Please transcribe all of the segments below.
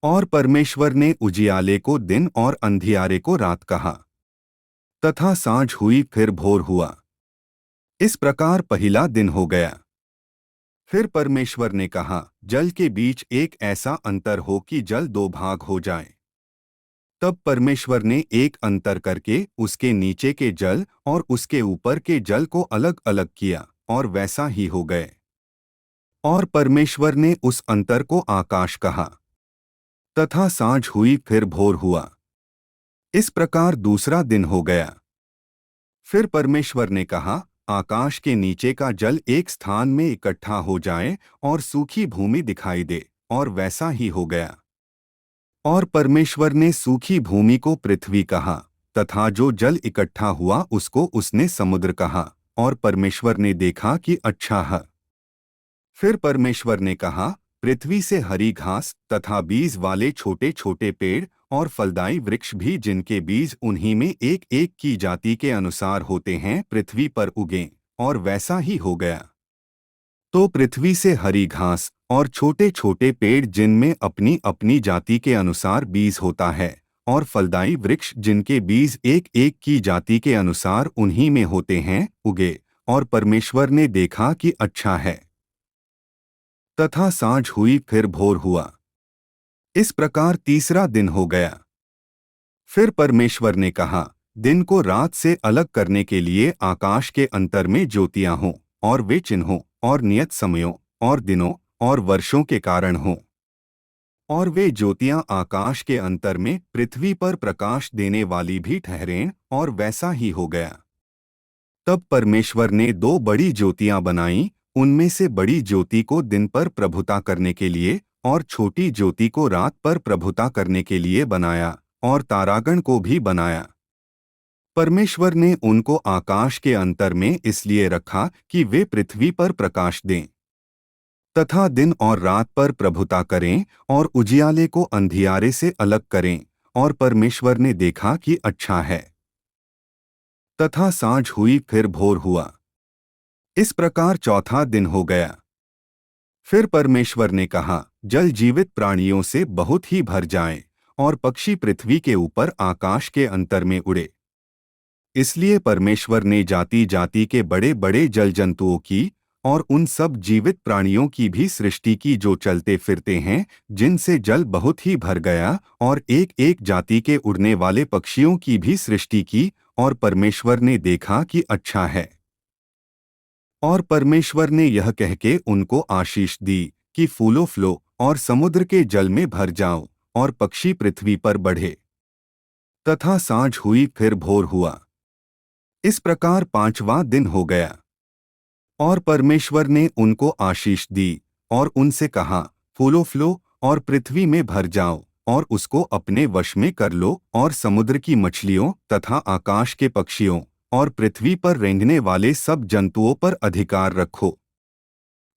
और परमेश्वर ने उजियाले को दिन और अंधियारे को रात कहा। तथा सांझ हुई फिर भोर हुआ। इस प्रकार पहला दिन हो गया। फिर परमेश्वर ने कहा, जल के बीच एक ऐसा अंतर हो कि जल दो भाग हो जाए। तब परमेश्वर ने एक अंतर करके उसके नीचे के जल और उसके ऊपर के जल को अलग अलग किया, और वैसा ही हो गए। और परमेश्वर ने उस अंतर को आकाश कहा। तथा सांझ हुई फिर भोर हुआ। इस प्रकार दूसरा दिन हो गया। फिर परमेश्वर ने कहा, आकाश के नीचे का जल एक स्थान में इकट्ठा हो जाए और सूखी भूमि दिखाई दे, और वैसा ही हो गया। और परमेश्वर ने सूखी भूमि को पृथ्वी कहा, तथा जो जल इकट्ठा हुआ उसको उसने समुद्र कहा। और परमेश्वर ने देखा कि अच्छा है। फिर परमेश्वर ने कहा, पृथ्वी से हरी घास तथा बीज वाले छोटे छोटे पेड़ और फलदायी वृक्ष भी, जिनके बीज उन्हीं में एक एक की जाति के अनुसार होते हैं, पृथ्वी पर उगें, और वैसा ही हो गया। तो पृथ्वी से हरी घास और छोटे छोटे पेड़, जिनमें अपनी अपनी जाति के अनुसार बीज होता है, और फलदायी वृक्ष, जिनके बीज एक एक की जाति के अनुसार उन्हीं में होते हैं, उगे। और परमेश्वर ने देखा कि अच्छा है। तथा सांझ हुई फिर भोर हुआ। इस प्रकार तीसरा दिन हो गया। फिर परमेश्वर ने कहा, दिन को रात से अलग करने के लिए आकाश के अंतर में ज्योतियां हों, और वे चिन्हों और नियत समयों और दिनों और वर्षों के कारण हों। और वे ज्योतियां आकाश के अंतर में पृथ्वी पर प्रकाश देने वाली भी ठहरें, और वैसा ही हो गया। तब परमेश्वर ने दो बड़ी ज्योतियां बनाईं, उनमें से बड़ी ज्योति को दिन पर प्रभुता करने के लिए, और छोटी ज्योति को रात पर प्रभुता करने के लिए बनाया, और तारागण को भी बनाया। परमेश्वर ने उनको आकाश के अंतर में इसलिए रखा कि वे पृथ्वी पर प्रकाश दें, तथा दिन और रात पर प्रभुता करें, और उजियाले को अंधियारे से अलग करें। और परमेश्वर ने देखा कि अच्छा है। तथा सांझ हुई फिर भोर हुआ। इस प्रकार चौथा दिन हो गया। फिर परमेश्वर ने कहा, जल जीवित प्राणियों से बहुत ही भर जाएं, और पक्षी पृथ्वी के ऊपर आकाश के अंतर में उड़े। इसलिए परमेश्वर ने जाति जाति के बड़े बड़े जल जंतुओं की और उन सब जीवित प्राणियों की भी सृष्टि की, जो चलते फिरते हैं, जिनसे जल बहुत ही भर गया, और एक एक जाति के उड़ने वाले पक्षियों की भी सृष्टि की। और परमेश्वर ने देखा कि अच्छा है। और परमेश्वर ने यह कह के उनको आशीष दी कि फूलो फलो और समुद्र के जल में भर जाओ, और पक्षी पृथ्वी पर बढ़े। तथा सांझ हुई फिर भोर हुआ। इस प्रकार पांचवां दिन हो गया। और परमेश्वर ने उनको आशीष दी, और उनसे कहा, फूलो फलो और पृथ्वी में भर जाओ, और उसको अपने वश में कर लो, और समुद्र की मछलियों तथा आकाश के पक्षियों और पृथ्वी पर रेंगने वाले सब जंतुओं पर अधिकार रखो।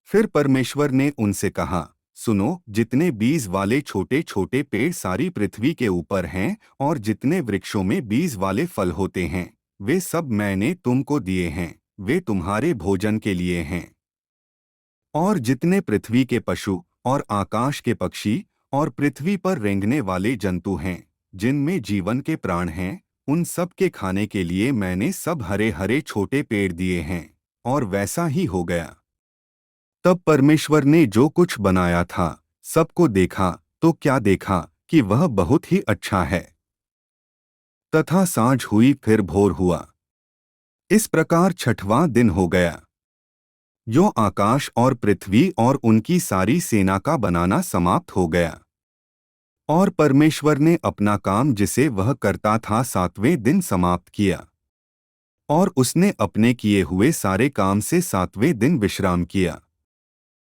फिर परमेश्वर ने उनसे कहा, सुनो, जितने बीज वाले छोटे छोटे पेड़ सारी पृथ्वी के ऊपर हैं, और जितने वृक्षों में बीज वाले फल होते हैं, वे सब मैंने तुमको दिए हैं, वे तुम्हारे भोजन के लिए हैं। और जितने पृथ्वी के पशु और आकाश के पक्षी और पृथ्वी पर रेंगने वाले जंतु हैं, जिनमें जीवन के प्राण हैं, उन सब के खाने के लिए मैंने सब हरे हरे छोटे पेड़ दिए हैं। और वैसा ही हो गया। तब परमेश्वर ने जो कुछ बनाया था सबको देखा, तो क्या देखा कि वह बहुत ही अच्छा है। तथा सांझ हुई फिर भोर हुआ। इस प्रकार छठवां दिन हो गया। यो आकाश और पृथ्वी और उनकी सारी सेना का बनाना समाप्त हो गया। और परमेश्वर ने अपना काम जिसे वह करता था सातवें दिन समाप्त किया। और उसने अपने किए हुए सारे काम से सातवें दिन विश्राम किया।